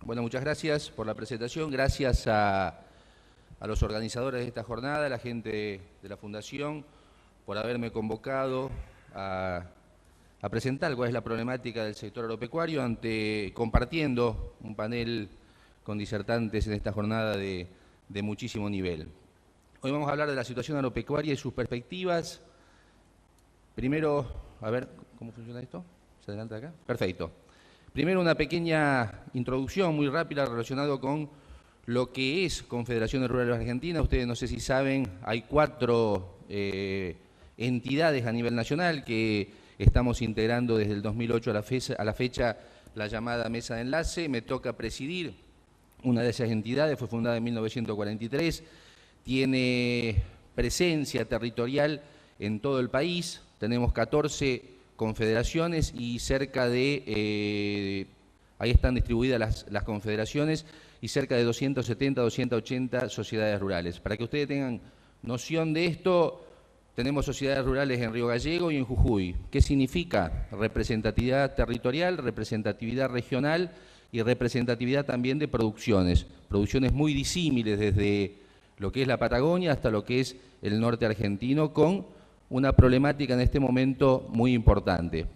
Bueno, muchas gracias por la presentación. Gracias a los organizadores de esta jornada, a la gente de la Fundación, por haberme convocado a presentar cuál es la problemática del sector agropecuario, compartiendo un panel con disertantes en esta jornada de muchísimo nivel. Hoy vamos a hablar de la situación agropecuaria y sus perspectivas. Primero, a ver, ¿cómo funciona esto? ¿Se adelanta acá? Perfecto. Primero, una pequeña introducción muy rápida relacionada con lo que es Confederaciones Rurales Argentinas. Ustedes no sé si saben, hay 4 entidades a nivel nacional que estamos integrando desde el 2008 a la fecha la llamada Mesa de Enlace. Me toca presidir una de esas entidades, fue fundada en 1943, tiene presencia territorial en todo el país, tenemos 14 confederaciones y cerca de, ahí están distribuidas las confederaciones, y cerca de 270, 280 sociedades rurales. Para que ustedes tengan noción de esto, tenemos sociedades rurales en Río Gallego y en Jujuy. ¿Qué significa? Representatividad territorial, representatividad regional y representatividad también de producciones. Producciones muy disímiles desde lo que es la Patagonia hasta lo que es el norte argentino, con una problemática en este momento muy importante.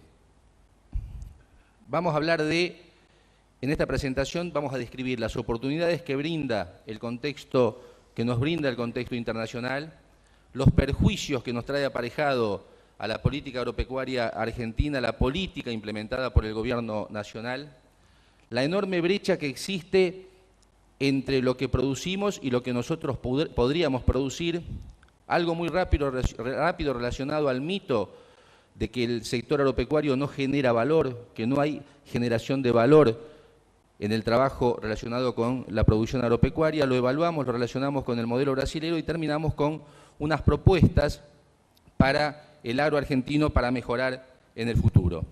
Vamos a hablar en esta presentación vamos a describir las oportunidades que brinda el contexto, que nos brinda el contexto internacional, los perjuicios que nos trae aparejado a la política agropecuaria argentina, la política implementada por el gobierno nacional, la enorme brecha que existe entre lo que producimos y lo que nosotros podríamos producir. Algo muy rápido relacionado al mito de que el sector agropecuario no genera valor, que no hay generación de valor en el trabajo relacionado con la producción agropecuaria. Lo evaluamos, lo relacionamos con el modelo brasilero y terminamos con unas propuestas para el agro argentino para mejorar en el futuro.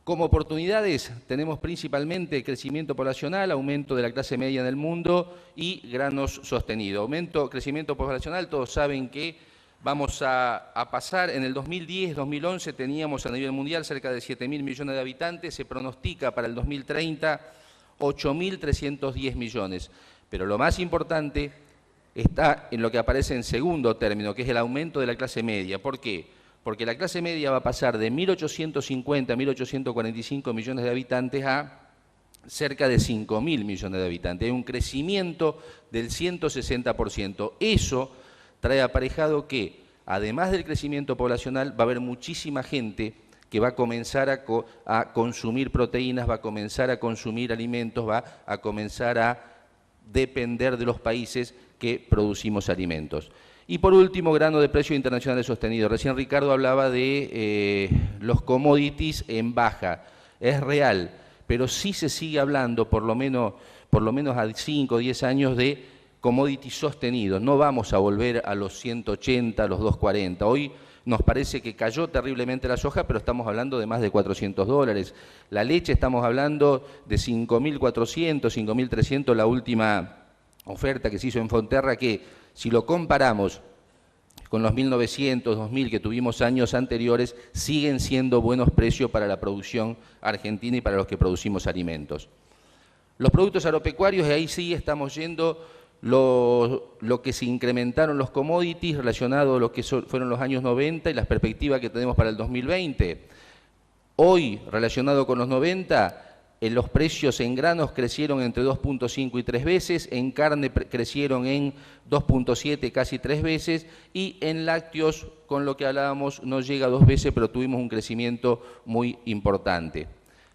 Como oportunidades tenemos principalmente crecimiento poblacional, aumento de la clase media en el mundo y granos sostenido. Crecimiento poblacional, todos saben que vamos a pasar, en el 2010-2011 teníamos a nivel mundial cerca de 7.000 millones de habitantes, se pronostica para el 2030 8.310 millones. Pero lo más importante está en lo que aparece en segundo término, que es el aumento de la clase media. ¿Por qué? Porque la clase media va a pasar de 1.850 a 1.845 millones de habitantes a cerca de 5.000 millones de habitantes. Hay un crecimiento del 160%. Eso trae aparejado que, además del crecimiento poblacional, va a haber muchísima gente que va a comenzar a consumir proteínas, va a comenzar a consumir alimentos, va a comenzar a depender de los países que producimos alimentos. Y por último, grano de precio internacional sostenido. Recién Ricardo hablaba de los commodities en baja. Es real, pero sí se sigue hablando, por lo menos a 5 o 10 años, de commodities sostenidos. No vamos a volver a los 180, a los 240. Hoy nos parece que cayó terriblemente la soja, pero estamos hablando de más de $400. La leche estamos hablando de 5.400, 5.300, la última oferta que se hizo en Fonterra, que si lo comparamos con los 1.900, 2.000 que tuvimos años anteriores, siguen siendo buenos precios para la producción argentina y para los que producimos alimentos. Los productos agropecuarios, y ahí sí estamos yendo lo que se incrementaron los commodities relacionados a lo que fueron los años 90 y las perspectivas que tenemos para el 2020. Hoy, relacionado con los 90, los precios en granos crecieron entre 2.5 y 3 veces, en carne crecieron en 2.7, casi 3 veces, y en lácteos, con lo que hablábamos, no llega a 2 veces, pero tuvimos un crecimiento muy importante.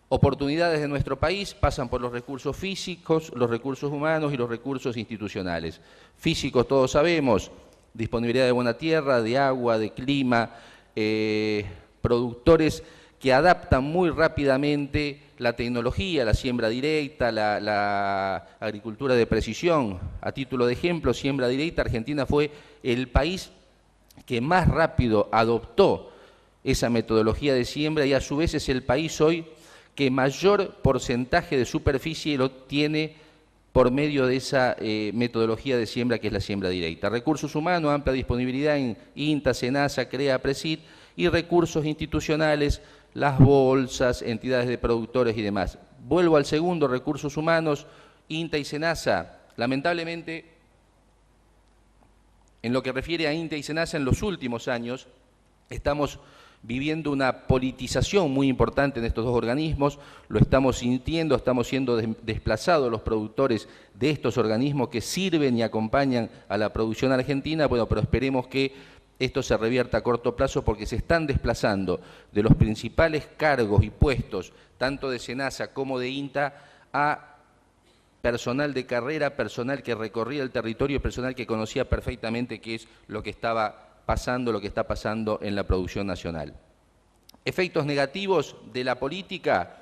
Oportunidades de nuestro país pasan por los recursos físicos, los recursos humanos y los recursos institucionales. Físicos, todos sabemos, disponibilidad de buena tierra, de agua, de clima, productores que adaptan muy rápidamente la tecnología, la siembra directa, la agricultura de precisión. A título de ejemplo, siembra directa, Argentina fue el país que más rápido adoptó esa metodología de siembra y a su vez es el país hoy que mayor porcentaje de superficie lo tiene por medio de esa metodología de siembra que es la siembra directa. Recursos humanos, amplia disponibilidad en INTA, SENASA, CREA, PRESID, y recursos institucionales, las bolsas, entidades de productores y demás. Vuelvo al segundo, recursos humanos, INTA y SENASA. Lamentablemente, en lo que refiere a INTA y SENASA, en los últimos años estamos viviendo una politización muy importante en estos dos organismos, lo estamos sintiendo, estamos siendo desplazados los productores de estos organismos que sirven y acompañan a la producción argentina, bueno, pero esperemos que esto se revierta a corto plazo porque se están desplazando de los principales cargos y puestos, tanto de SENASA como de INTA, a personal de carrera, personal que recorría el territorio, personal que conocía perfectamente qué es lo que estaba pasando, lo que está pasando en la producción nacional. Efectos negativos de la política: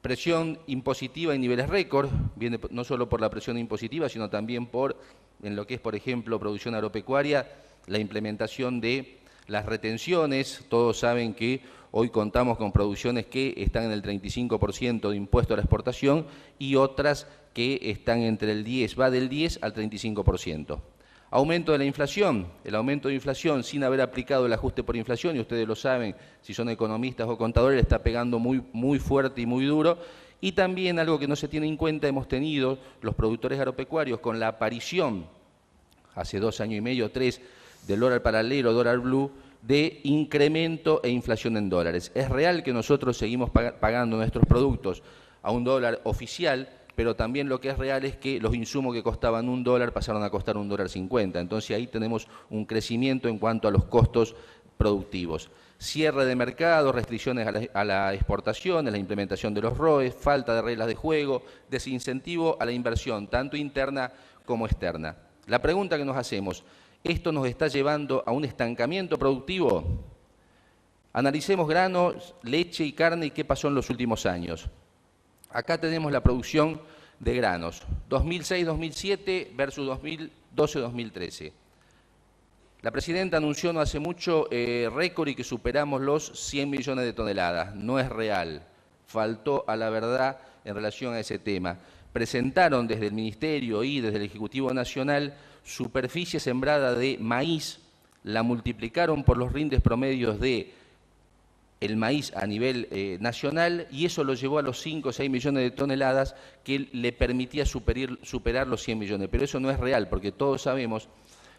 presión impositiva en niveles récord, viene no solo por la presión impositiva, sino también por, en lo que es, por ejemplo, producción agropecuaria, la implementación de las retenciones. Todos saben que hoy contamos con producciones que están en el 35% de impuesto a la exportación y otras que están entre el 10, va del 10 al 35%. Aumento de la inflación, el aumento de inflación sin haber aplicado el ajuste por inflación, y ustedes lo saben, si son economistas o contadores, le está pegando muy fuerte y muy duro. Y también algo que no se tiene en cuenta, hemos tenido los productores agropecuarios con la aparición, hace 2 años y medio, 3, del dólar paralelo, dólar blue, de incremento e inflación en dólares. Es real que nosotros seguimos pagando nuestros productos a un dólar oficial, pero también lo que es real es que los insumos que costaban $1 pasaron a costar $1.50. Entonces ahí tenemos un crecimiento en cuanto a los costos productivos. Cierre de mercado, restricciones a la exportación, la implementación de los ROEs, falta de reglas de juego, desincentivo a la inversión, tanto interna como externa. La pregunta que nos hacemos: ¿esto nos está llevando a un estancamiento productivo? Analicemos granos, leche y carne y qué pasó en los últimos años. Acá tenemos la producción de granos, 2006-2007 versus 2012-2013. La presidenta anunció no hace mucho récord y que superamos los 100 millones de toneladas. No es real, faltó a la verdad en relación a ese tema. Presentaron desde el Ministerio y desde el Ejecutivo Nacional superficie sembrada de maíz, la multiplicaron por los rindes promedios de el maíz a nivel nacional, y eso lo llevó a los 5 o 6 millones de toneladas que le permitía superar los 100 millones. Pero eso no es real, porque todos sabemos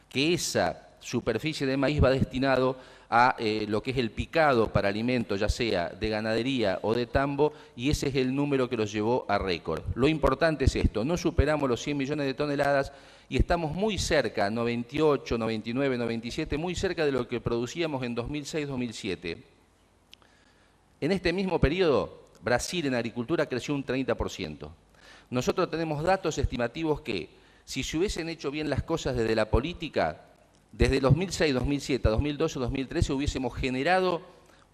que esa superficie de maíz va destinado a lo que es el picado para alimentos, ya sea de ganadería o de tambo, y ese es el número que los llevó a récord. Lo importante es esto: no superamos los 100 millones de toneladas y estamos muy cerca, 98, 99, 97, muy cerca de lo que producíamos en 2006-2007. En este mismo periodo, Brasil en agricultura creció un 30%. Nosotros tenemos datos estimativos que, si se hubiesen hecho bien las cosas desde la política, desde 2006, 2007, 2012, 2013 hubiésemos generado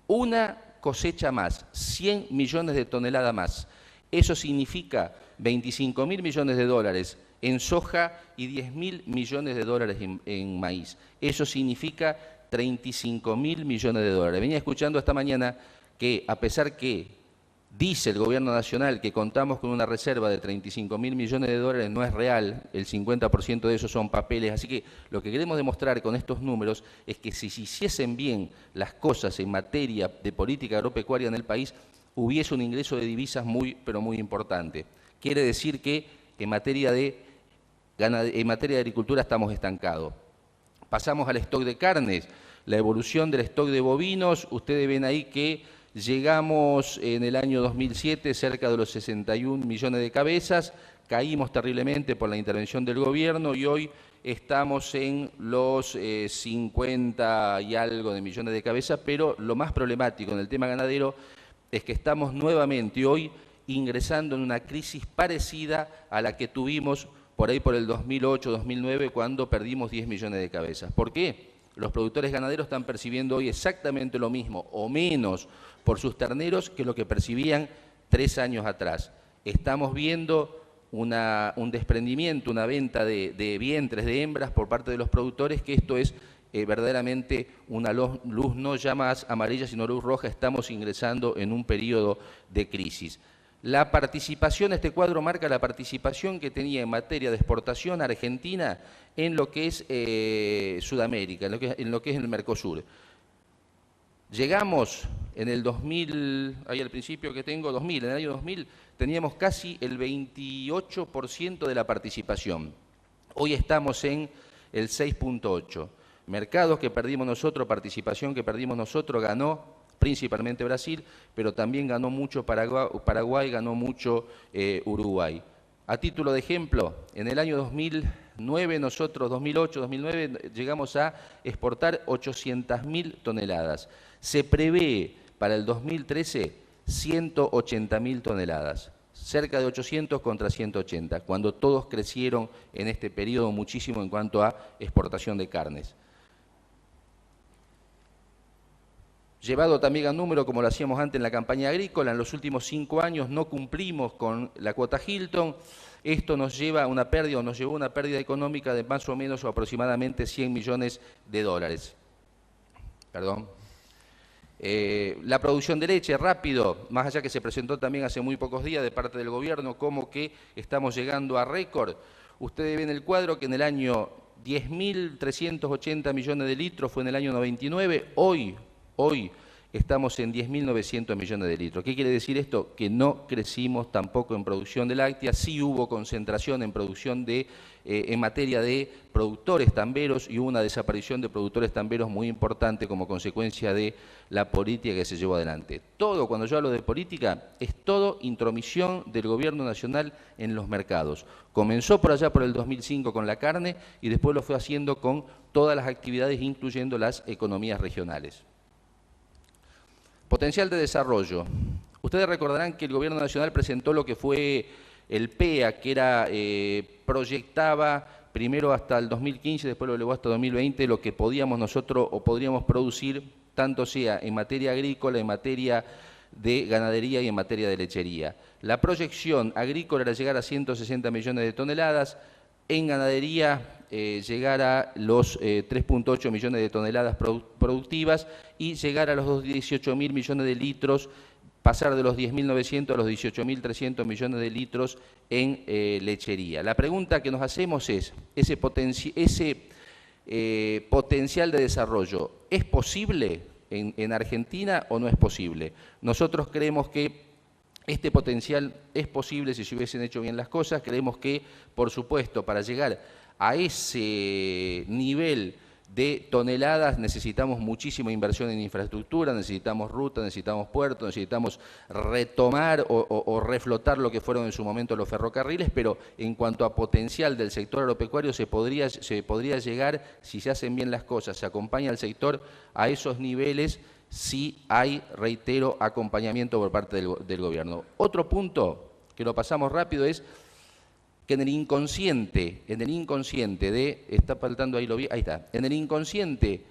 una cosecha más, 100 millones de toneladas más. Eso significa 25.000 millones de dólares en soja y 10.000 millones de dólares en maíz. Eso significa 35.000 millones de dólares. Venía escuchando esta mañana que, a pesar que dice el gobierno nacional que contamos con una reserva de 35.000 millones de dólares, no es real, el 50% de esos son papeles. Así que lo que queremos demostrar con estos números es que si se hiciesen bien las cosas en materia de política agropecuaria en el país, hubiese un ingreso de divisas pero muy importante. Quiere decir que en materia de agricultura estamos estancados. Pasamos al stock de carnes, la evolución del stock de bovinos. Ustedes ven ahí que llegamos en el año 2007 cerca de los 61 millones de cabezas, caímos terriblemente por la intervención del gobierno y hoy estamos en los 50 y algo de millones de cabezas, pero lo más problemático en el tema ganadero es que estamos nuevamente hoy ingresando en una crisis parecida a la que tuvimos por ahí por el 2008-2009 cuando perdimos 10 millones de cabezas. ¿Por qué? Los productores ganaderos están percibiendo hoy exactamente lo mismo o menos por sus terneros que lo que percibían 3 años atrás. Estamos viendo un desprendimiento, una venta de vientres de hembras por parte de los productores, que esto es verdaderamente una luz no ya más amarilla, sino luz roja. Estamos ingresando en un periodo de crisis. La participación, este cuadro marca la participación que tenía en materia de exportación Argentina en lo que es Sudamérica, en lo que es el Mercosur. Llegamos en el 2000, ahí al principio que tengo, en el año 2000, teníamos casi el 28% de la participación. Hoy estamos en el 6,8%. Mercados que perdimos nosotros, participación que perdimos nosotros, ganó principalmente Brasil, pero también ganó mucho Paraguay, ganó mucho Uruguay. A título de ejemplo, en el año 2009, nosotros, 2008, 2009, llegamos a exportar 800.000 toneladas. Se prevé para el 2013 180.000 toneladas. Cerca de 800 contra 180, cuando todos crecieron en este periodo muchísimo en cuanto a exportación de carnes. Llevado también a número, como lo hacíamos antes en la campaña agrícola, en los últimos 5 años no cumplimos con la cuota Hilton. Esto nos lleva a una pérdida, o nos llevó a una pérdida económica de más o menos o aproximadamente 100 millones de dólares. Perdón. La producción de leche, rápido, más allá que se presentó también hace muy pocos días de parte del gobierno, como que estamos llegando a récord. Ustedes ven el cuadro que en el año 10.380 millones de litros fue en el año 99, hoy estamos en 10.900 millones de litros. ¿Qué quiere decir esto? Que no crecimos tampoco en producción de lácteas, sí hubo concentración en producción en materia de productores tamberos y hubo una desaparición de productores tamberos muy importante como consecuencia de la política que se llevó adelante. Todo, cuando yo hablo de política, es todo intromisión del gobierno nacional en los mercados. Comenzó por allá por el 2005 con la carne y después lo fue haciendo con todas las actividades, incluyendo las economías regionales. Potencial de desarrollo. Ustedes recordarán que el Gobierno Nacional presentó lo que fue el PEA, que era, proyectaba primero hasta el 2015, después lo elevó hasta 2020, lo que podíamos nosotros o podríamos producir, tanto sea en materia agrícola, en materia de ganadería y en materia de lechería. La proyección agrícola era llegar a 160 millones de toneladas, en ganadería llegar a los 3,8 millones de toneladas productivas y llegar a los 18.000 millones de litros, pasar de los 10.900 a los 18.300 millones de litros en lechería. La pregunta que nos hacemos es, ¿ese potencial de desarrollo es posible en Argentina o no es posible? Nosotros creemos que este potencial es posible si se hubiesen hecho bien las cosas. Creemos que, por supuesto, para llegar a ese nivel de toneladas necesitamos muchísima inversión en infraestructura, necesitamos rutas, necesitamos puertos, necesitamos retomar o reflotar lo que fueron en su momento los ferrocarriles, pero en cuanto a potencial del sector agropecuario se podría llegar, si se hacen bien las cosas, se acompaña al sector a esos niveles, si hay, reitero, acompañamiento por parte del gobierno. Otro punto, que lo pasamos rápido, es que en el inconsciente de, está faltando ahí, ahí está, en el inconsciente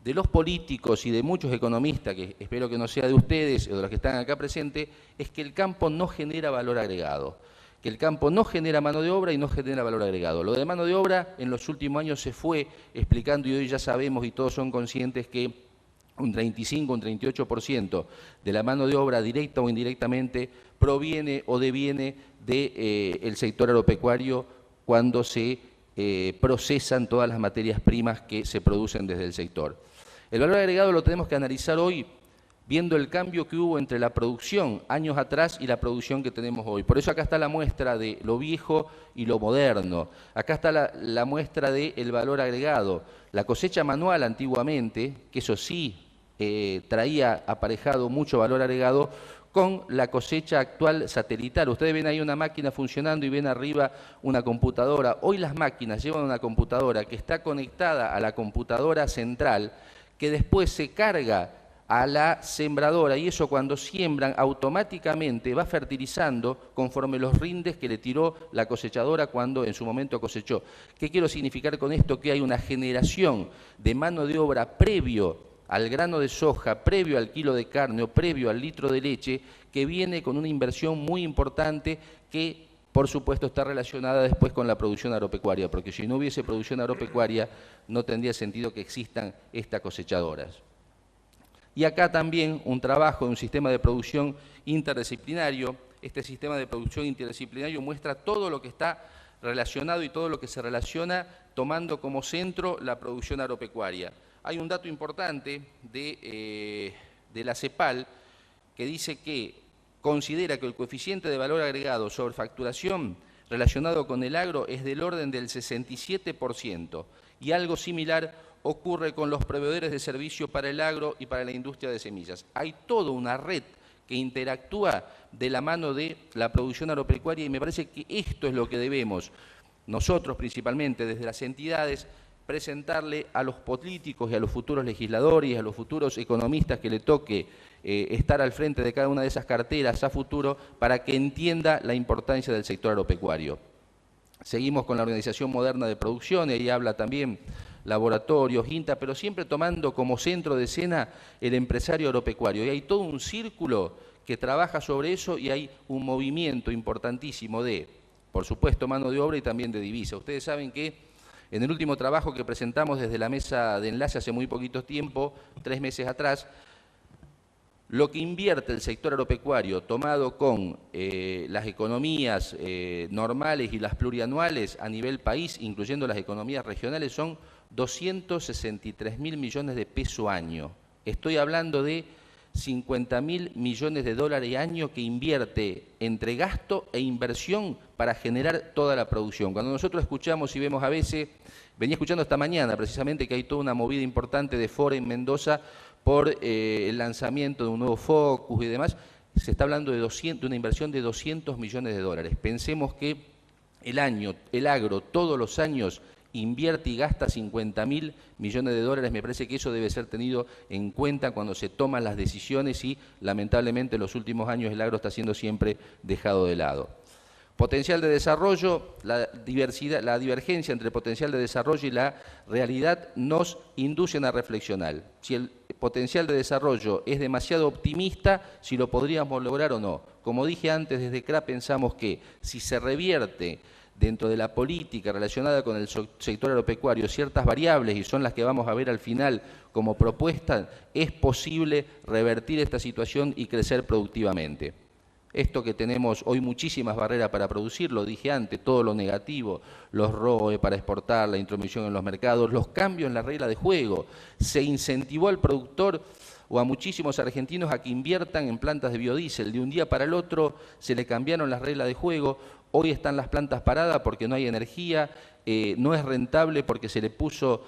de los políticos y de muchos economistas, que espero que no sea de ustedes o de los que están acá presentes, es que el campo no genera valor agregado, que el campo no genera mano de obra y no genera valor agregado. Lo de mano de obra en los últimos años se fue explicando y hoy ya sabemos y todos son conscientes que un 35, un 38% de la mano de obra directa o indirectamente proviene o deviene del sector agropecuario cuando se procesan todas las materias primas que se producen desde el sector. El valor agregado lo tenemos que analizar hoy viendo el cambio que hubo entre la producción años atrás y la producción que tenemos hoy. Por eso acá está la muestra de lo viejo y lo moderno. Acá está la muestra del valor agregado. La cosecha manual antiguamente, que eso sí traía aparejado mucho valor agregado, con la cosecha actual satelital. Ustedes ven ahí una máquina funcionando y ven arriba una computadora. Hoy las máquinas llevan una computadora que está conectada a la computadora central, que después se carga a la sembradora y eso cuando siembran automáticamente va fertilizando conforme los rindes que le tiró la cosechadora cuando en su momento cosechó. ¿Qué quiero significar con esto? Que hay una generación de mano de obra previo al grano de soja, previo al kilo de carne o previo al litro de leche, que viene con una inversión muy importante que, por supuesto, está relacionada después con la producción agropecuaria, porque si no hubiese producción agropecuaria no tendría sentido que existan estas cosechadoras. Y acá también un trabajo de un sistema de producción interdisciplinario. Este sistema de producción interdisciplinario muestra todo lo que está relacionado y todo lo que se relaciona tomando como centro la producción agropecuaria. Hay un dato importante de la CEPAL que dice que considera que el coeficiente de valor agregado sobre facturación relacionado con el agro es del orden del 67%, y algo similar ocurre con los proveedores de servicio para el agro y para la industria de semillas. Hay toda una red que interactúa de la mano de la producción agropecuaria, y me parece que esto es lo que debemos, nosotros principalmente desde las entidades, presentarle a los políticos y a los futuros legisladores y a los futuros economistas que le toque estar al frente de cada una de esas carteras a futuro, para que entienda la importancia del sector agropecuario. Seguimos con la organización moderna de producción, y ahí habla también laboratorios, INTA, pero siempre tomando como centro de escena el empresario agropecuario. Y hay todo un círculo que trabaja sobre eso, y hay un movimiento importantísimo de, por supuesto, mano de obra y también de divisa. Ustedes saben que en el último trabajo que presentamos desde la mesa de enlace hace muy poquito tiempo, 3 meses atrás, lo que invierte el sector agropecuario tomado con las economías normales y las plurianuales a nivel país, incluyendo las economías regionales, son 263.000 millones de pesos año. Estoy hablando de 50.000 millones de dólares año que invierte entre gasto e inversión para generar toda la producción. Cuando nosotros escuchamos y vemos a veces, venía escuchando esta mañana precisamente que hay toda una movida importante de Ford en Mendoza por el lanzamiento de un nuevo Focus y demás, se está hablando de una inversión de 200 millones de dólares. Pensemos que el agro todos los años invierte y gasta 50.000 millones de dólares. Me parece que eso debe ser tenido en cuenta cuando se toman las decisiones, y lamentablemente en los últimos años el agro está siendo siempre dejado de lado. Potencial de desarrollo, la divergencia entre el potencial de desarrollo y la realidad nos inducen a reflexionar. Si el potencial de desarrollo es demasiado optimista, si lo podríamos lograr o no. Como dije antes, desde CRA pensamos que si se revierte dentro de la política relacionada con el sector agropecuario ciertas variables, y son las que vamos a ver al final como propuesta, es posible revertir esta situación y crecer productivamente. Esto que tenemos hoy muchísimas barreras para producir, lo dije antes, todo lo negativo, los ROE para exportar, la intromisión en los mercados, los cambios en la regla de juego. Se incentivó al productor o a muchísimos argentinos a que inviertan en plantas de biodiesel. De un día para el otro se le cambiaron las reglas de juego. Hoy están las plantas paradas porque no hay energía, no es rentable porque se le puso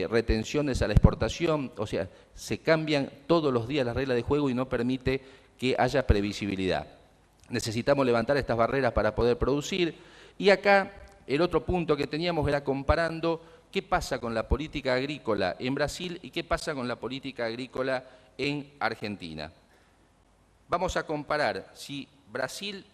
retenciones a la exportación. O sea, se cambian todos los días las reglas de juego y no permite que haya previsibilidad. Necesitamos levantar estas barreras para poder producir. Y acá el otro punto que teníamos era comparando qué pasa con la política agrícola en Brasil y qué pasa con la política agrícola en Argentina. Vamos a comparar si Brasil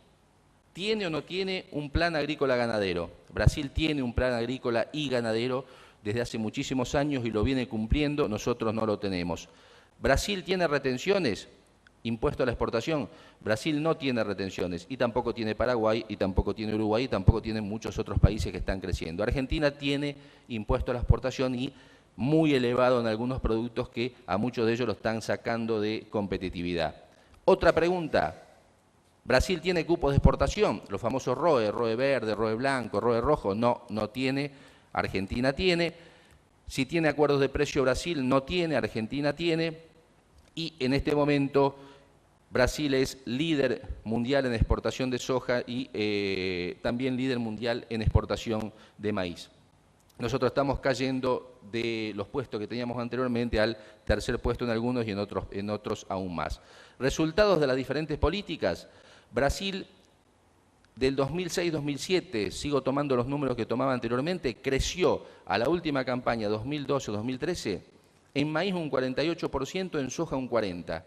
tiene o no tiene un plan agrícola ganadero. Brasil tiene un plan agrícola y ganadero desde hace muchísimos años y lo viene cumpliendo, nosotros no lo tenemos. ¿Brasil tiene retenciones? Impuesto a la exportación. Brasil no tiene retenciones, y tampoco tiene Paraguay, y tampoco tiene Uruguay, y tampoco tienen muchos otros países que están creciendo. Argentina tiene impuesto a la exportación y muy elevado en algunos productos que a muchos de ellos lo están sacando de competitividad. Otra pregunta, ¿Brasil tiene cupos de exportación? Los famosos ROE, ROE verde, ROE blanco, ROE rojo. No, no tiene. Argentina tiene. Si tiene acuerdos de precio Brasil, no tiene. Argentina tiene. Y en este momento Brasil es líder mundial en exportación de soja y también líder mundial en exportación de maíz. Nosotros estamos cayendo de los puestos que teníamos anteriormente al tercer puesto en algunos y en otros aún más. Resultados de las diferentes políticas. Brasil del 2006-2007, sigo tomando los números que tomaba anteriormente, creció a la última campaña 2012-2013 en maíz un 48%, en soja un 40%.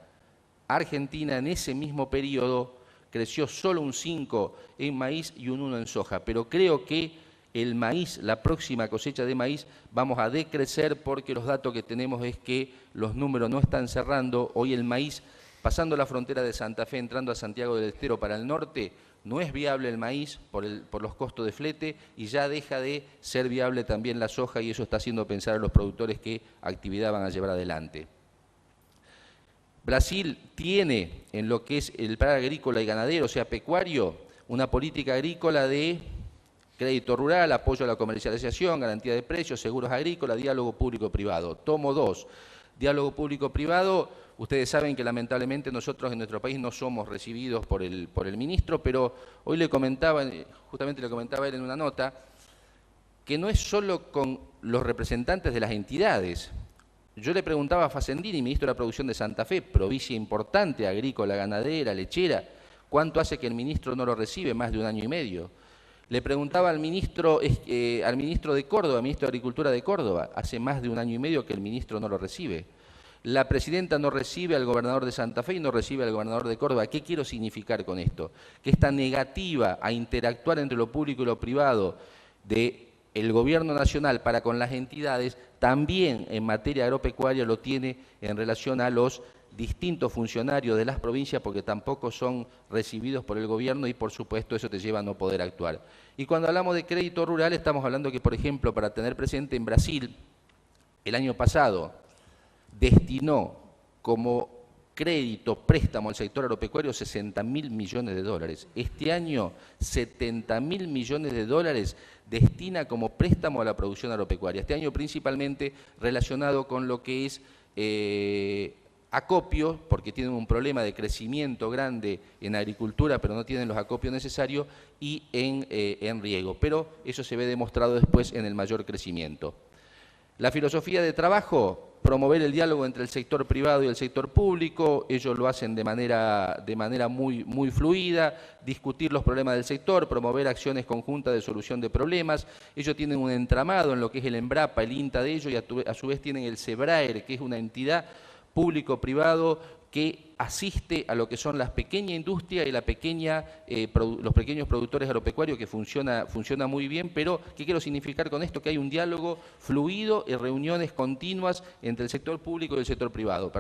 Argentina en ese mismo periodo creció solo un 5% en maíz y un 1% en soja, pero creo que el maíz, la próxima cosecha de maíz, vamos a decrecer porque los datos que tenemos es que los números no están cerrando. Hoy el maíz, pasando la frontera de Santa Fe, entrando a Santiago del Estero para el norte, no es viable el maíz por los costos de flete y ya deja de ser viable también la soja, y eso está haciendo pensar a los productores qué actividad van a llevar adelante. Brasil tiene en lo que es el plan agrícola y ganadero, o sea, pecuario, una política agrícola de crédito rural, apoyo a la comercialización, garantía de precios, seguros agrícolas, diálogo público-privado. Tomo 2. Diálogo público-privado, ustedes saben que lamentablemente nosotros en nuestro país no somos recibidos por el ministro, pero hoy le comentaba, justamente le comentaba él en una nota, que no es solo con los representantes de las entidades. Yo le preguntaba a Facendini, ministro de la Producción de Santa Fe, provincia importante, agrícola, ganadera, lechera, ¿cuánto hace que el ministro no lo recibe? Más de 1 año y medio. Le preguntaba al ministro de Córdoba, ministro de Agricultura de Córdoba, hace más de 1 año y medio que el ministro no lo recibe. La presidenta no recibe al gobernador de Santa Fe y no recibe al gobernador de Córdoba. ¿Qué quiero significar con esto? Que esta negativa a interactuar entre lo público y lo privado del gobierno nacional para con las entidades, también en materia agropecuaria lo tiene en relación a los distintos funcionarios de las provincias, porque tampoco son recibidos por el gobierno y por supuesto eso te lleva a no poder actuar. Y cuando hablamos de crédito rural estamos hablando que, por ejemplo, para tener presente, en Brasil el año pasado destinó como crédito, préstamo al sector agropecuario 60.000 millones de dólares. Este año 70.000 millones de dólares destina como préstamo a la producción agropecuaria. Este año principalmente relacionado con lo que es acopio, porque tienen un problema de crecimiento grande en agricultura, pero no tienen los acopios necesarios, y en riego. Pero eso se ve demostrado después en el mayor crecimiento. La filosofía de trabajo: promover el diálogo entre el sector privado y el sector público. Ellos lo hacen de manera muy fluida, discutir los problemas del sector, promover acciones conjuntas de solución de problemas. Ellos tienen un entramado en lo que es el EMBRAPA, el INTA de ellos, y a su vez tienen el SEBRAER, que es una entidad público-privado que asiste a lo que son las pequeñas industrias y los pequeños productores agropecuarios, que funciona muy bien, pero ¿qué quiero significar con esto? Que hay un diálogo fluido y reuniones continuas entre el sector público y el sector privado.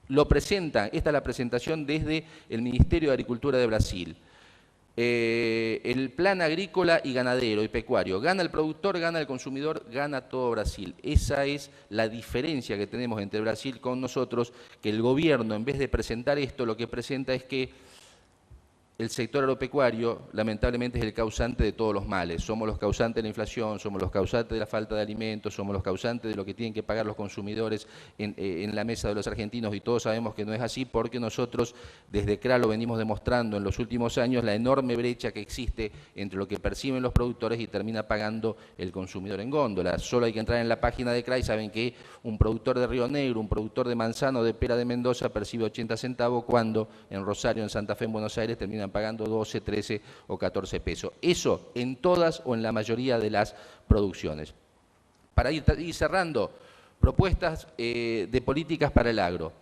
Lo presentan, esta es la presentación desde el Ministerio de Agricultura de Brasil. El plan agrícola y ganadero y pecuario. Gana el productor, gana el consumidor, gana todo Brasil. Esa es la diferencia que tenemos entre Brasil con nosotros, que el gobierno, en vez de presentar esto, lo que presenta es que el sector agropecuario, lamentablemente, es el causante de todos los males. Somos los causantes de la inflación, somos los causantes de la falta de alimentos, somos los causantes de lo que tienen que pagar los consumidores en la mesa de los argentinos, y todos sabemos que no es así, porque nosotros desde CRA lo venimos demostrando en los últimos años, la enorme brecha que existe entre lo que perciben los productores y termina pagando el consumidor en góndola. Solo hay que entrar en la página de CRA y saben que un productor de Río Negro, un productor de manzana o de pera de Mendoza percibe 80 centavos, cuando en Rosario, en Santa Fe, en Buenos Aires terminan pagando 12, 13 o 14 pesos. Eso en todas o en la mayoría de las producciones. Para ir cerrando, propuestas de políticas para el agro.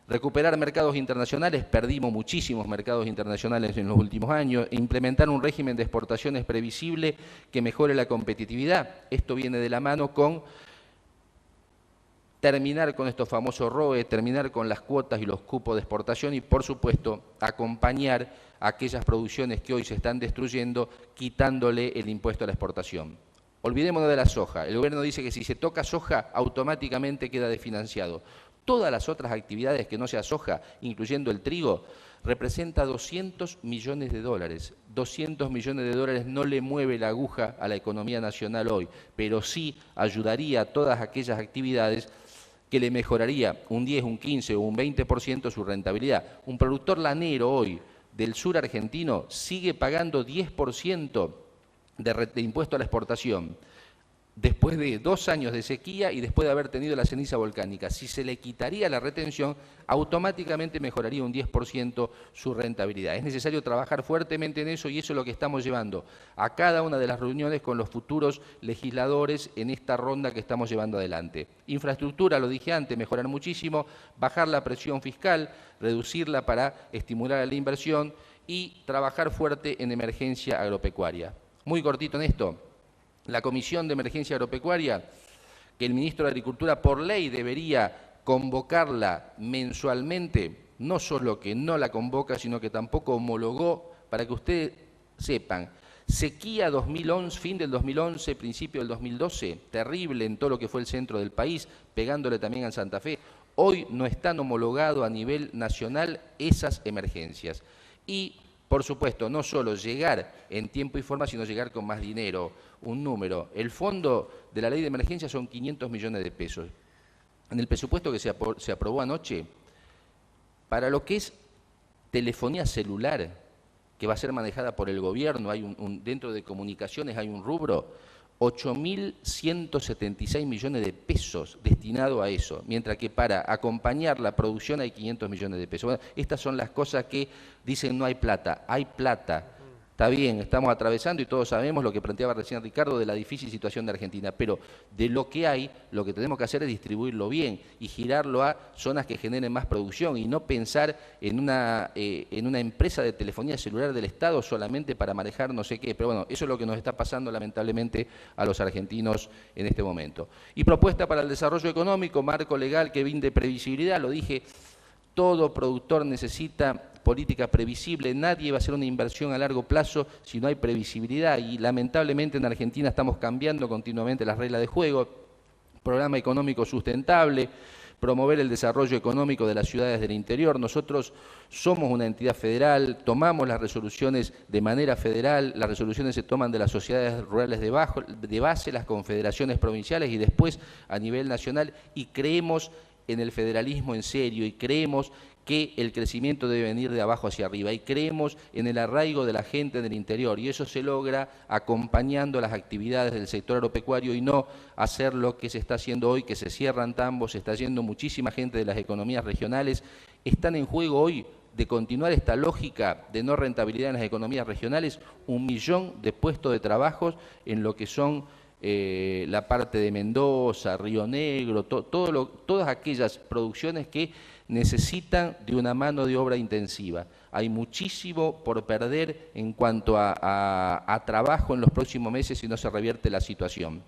Recuperar mercados internacionales, perdimos muchísimos mercados internacionales en los últimos años, e implementar un régimen de exportaciones previsible que mejore la competitividad. Esto viene de la mano con terminar con estos famosos ROE, terminar con las cuotas y los cupos de exportación y, por supuesto, acompañar a aquellas producciones que hoy se están destruyendo, quitándole el impuesto a la exportación. Olvidémonos de la soja. El gobierno dice que si se toca soja, automáticamente queda desfinanciado. Todas las otras actividades que no sea soja, incluyendo el trigo, representa 200 millones de dólares. 200 millones de dólares no le mueve la aguja a la economía nacional hoy, pero sí ayudaría a todas aquellas actividades que le mejoraría un 10, un 15 o un 20% su rentabilidad. Un productor lanero hoy del sur argentino sigue pagando 10% de impuesto a la exportación, después de 2 años de sequía y después de haber tenido la ceniza volcánica. Si se le quitaría la retención, automáticamente mejoraría un 10% su rentabilidad. Es necesario trabajar fuertemente en eso, y eso es lo que estamos llevando a cada una de las reuniones con los futuros legisladores en esta ronda que estamos llevando adelante. Infraestructura, lo dije antes, mejorar muchísimo, bajar la presión fiscal, reducirla para estimular a la inversión y trabajar fuerte en emergencia agropecuaria. Muy cortito en esto. La Comisión de Emergencia Agropecuaria, que el ministro de Agricultura por ley debería convocarla mensualmente, no solo que no la convoca, sino que tampoco homologó, para que ustedes sepan. Sequía 2011, fin del 2011, principio del 2012, terrible en todo lo que fue el centro del país, pegándole también a Santa Fe. Hoy no están homologados a nivel nacional esas emergencias. Y, por supuesto, no solo llegar en tiempo y forma, sino llegar con más dinero. Un número, el fondo de la ley de emergencia son 500 millones de pesos. en el presupuesto que se aprobó anoche, para lo que es telefonía celular, que va a ser manejada por el gobierno, hay dentro de comunicaciones hay un rubro, 8.176 millones de pesos destinado a eso, mientras que para acompañar la producción hay 500 millones de pesos. Bueno, estas son las cosas que dicen no hay plata. Hay plata. Está bien, estamos atravesando y todos sabemos lo que planteaba recién Ricardo de la difícil situación de Argentina, pero de lo que hay, lo que tenemos que hacer es distribuirlo bien y girarlo a zonas que generen más producción y no pensar en una empresa de telefonía celular del Estado solamente para manejar no sé qué. Pero bueno, eso es lo que nos está pasando lamentablemente a los argentinos en este momento. Y propuesta para el desarrollo económico, marco legal que brinde previsibilidad, lo dije, todo productor necesita política previsible, nadie va a hacer una inversión a largo plazo si no hay previsibilidad y lamentablemente en Argentina estamos cambiando continuamente las reglas de juego, programa económico sustentable, promover el desarrollo económico de las ciudades del interior. Nosotros somos una entidad federal, tomamos las resoluciones de manera federal, las resoluciones se toman de las sociedades rurales de base, las confederaciones provinciales y después a nivel nacional y creemos en el federalismo en serio y creemos que el crecimiento debe venir de abajo hacia arriba y creemos en el arraigo de la gente del interior y eso se logra acompañando las actividades del sector agropecuario y no hacer lo que se está haciendo hoy, que se cierran tambos, se está yendo muchísima gente de las economías regionales. Están en juego hoy, de continuar esta lógica de no rentabilidad en las economías regionales, 1 millón de puestos de trabajo en lo que son la parte de Mendoza, Río Negro, todas aquellas producciones que necesitan de una mano de obra intensiva. Hay muchísimo por perder en cuanto a trabajo en los próximos meses si no se revierte la situación.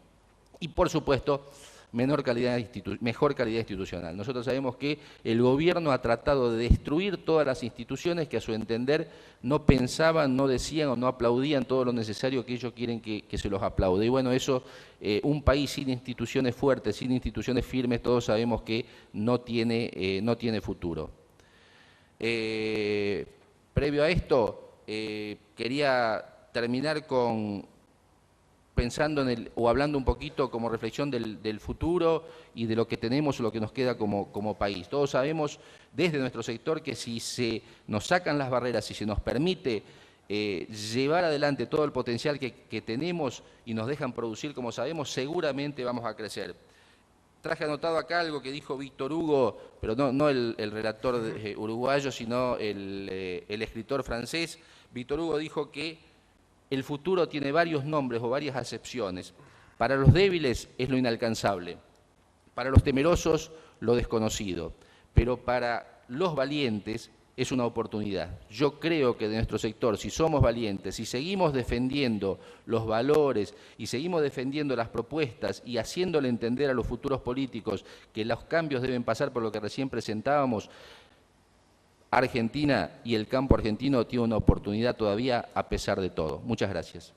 Y por supuesto, mejor calidad institucional. Nosotros sabemos que el gobierno ha tratado de destruir todas las instituciones que a su entender no pensaban, no decían o no aplaudían todo lo necesario que ellos quieren que se los aplaude. Y bueno, eso, un país sin instituciones fuertes, sin instituciones firmes, todos sabemos que no tiene futuro. Previo a esto, quería terminar pensando o hablando un poquito como reflexión del futuro y de lo que tenemos o lo que nos queda como país. Todos sabemos desde nuestro sector que si se nos sacan las barreras, si se nos permite llevar adelante todo el potencial que tenemos y nos dejan producir como sabemos, seguramente vamos a crecer. Traje anotado acá algo que dijo Víctor Hugo, pero no el relator uruguayo, sino el escritor francés. Víctor Hugo dijo que el futuro tiene varios nombres o varias acepciones. Para los débiles es lo inalcanzable, para los temerosos lo desconocido, pero para los valientes es una oportunidad. Yo creo que de nuestro sector, si somos valientes, si seguimos defendiendo los valores y seguimos defendiendo las propuestas y haciéndole entender a los futuros políticos que los cambios deben pasar por lo que recién presentábamos, Argentina y el campo argentino tiene una oportunidad todavía a pesar de todo. Muchas gracias.